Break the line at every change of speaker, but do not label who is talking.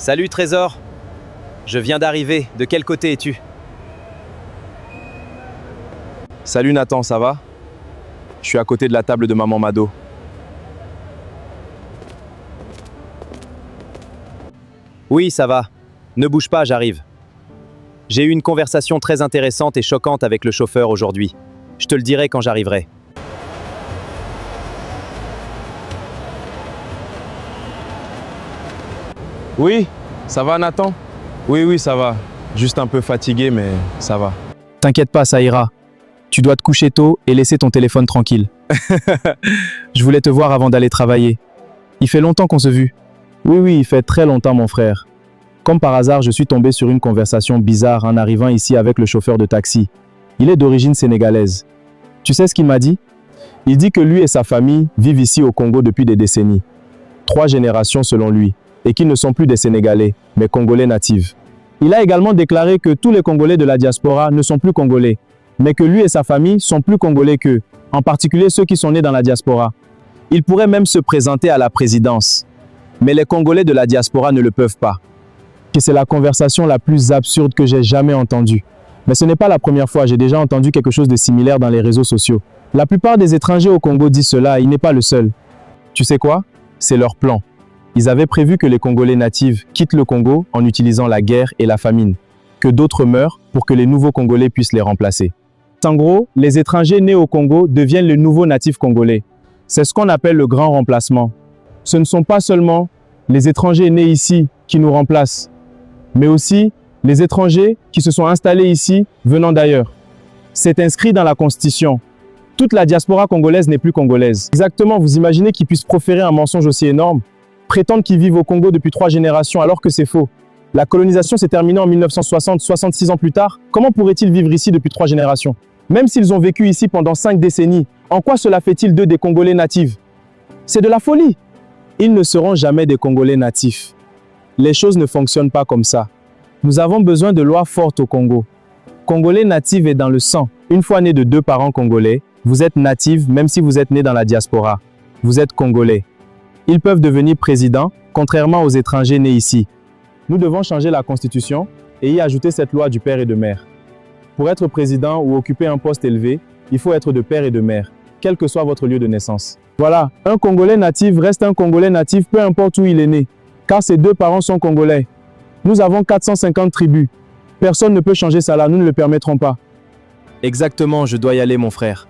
Salut Trésor. Je viens d'arriver. De quel côté es-tu?
Salut Nathan, ça va? Je suis à côté de la table de maman Mado.
Oui, ça va. Ne bouge pas, j'arrive. J'ai eu une conversation très intéressante et choquante avec le chauffeur aujourd'hui. Je te le dirai quand j'arriverai.
Oui, ça va Nathan? Oui, ça va. Juste un peu fatigué, mais ça va.
T'inquiète pas, ça ira. Tu dois te coucher tôt et laisser ton téléphone tranquille. Je voulais te voir avant d'aller travailler. Il fait longtemps qu'on se vu. Oui, il fait très longtemps, mon frère. Comme par hasard, je suis tombé sur une conversation bizarre en arrivant ici avec le chauffeur de taxi. Il est d'origine sénégalaise. Tu sais ce qu'il m'a dit? Il dit que lui et sa famille vivent ici au Congo depuis des décennies. 3 générations selon lui, et qu'ils ne sont plus des Sénégalais, mais Congolais natifs. Il a également déclaré que tous les Congolais de la diaspora ne sont plus Congolais, mais que lui et sa famille sont plus Congolais qu'eux, en particulier ceux qui sont nés dans la diaspora. Il pourrait même se présenter à la présidence, mais les Congolais de la diaspora ne le peuvent pas. Que c'est la conversation la plus absurde que j'ai jamais entendue. Mais ce n'est pas la première fois, j'ai déjà entendu quelque chose de similaire dans les réseaux sociaux. La plupart des étrangers au Congo disent cela et il n'est pas le seul. Tu sais quoi? C'est leur plan. Ils avaient prévu que les Congolais natifs quittent le Congo en utilisant la guerre et la famine, que d'autres meurent pour que les nouveaux Congolais puissent les remplacer. En gros, les étrangers nés au Congo deviennent les nouveaux natifs congolais. C'est ce qu'on appelle le grand remplacement. Ce ne sont pas seulement les étrangers nés ici qui nous remplacent, mais aussi les étrangers qui se sont installés ici venant d'ailleurs. C'est inscrit dans la Constitution. Toute la diaspora congolaise n'est plus congolaise. Exactement, vous imaginez qu'ils puissent proférer un mensonge aussi énorme? Prétendent qu'ils vivent au Congo depuis 3 générations alors que c'est faux. La colonisation s'est terminée en 1960, 66 ans plus tard. Comment pourraient-ils vivre ici depuis 3 générations? Même s'ils ont vécu ici pendant 5 décennies, en quoi cela fait-il d'eux des Congolais natifs? C'est de la folie. Ils ne seront jamais des Congolais natifs. Les choses ne fonctionnent pas comme ça. Nous avons besoin de lois fortes au Congo. Congolais natif est dans le sang. Une fois né de 2 parents congolais, vous êtes natif même si vous êtes né dans la diaspora. Vous êtes Congolais. Ils peuvent devenir présidents, contrairement aux étrangers nés ici. Nous devons changer la Constitution et y ajouter cette loi du père et de mère. Pour être président ou occuper un poste élevé, il faut être de père et de mère, quel que soit votre lieu de naissance. Voilà, un Congolais natif reste un Congolais natif peu importe où il est né, car ses 2 parents sont Congolais. Nous avons 450 tribus. Personne ne peut changer ça là, nous ne le permettrons pas.
Exactement, je dois y aller mon frère.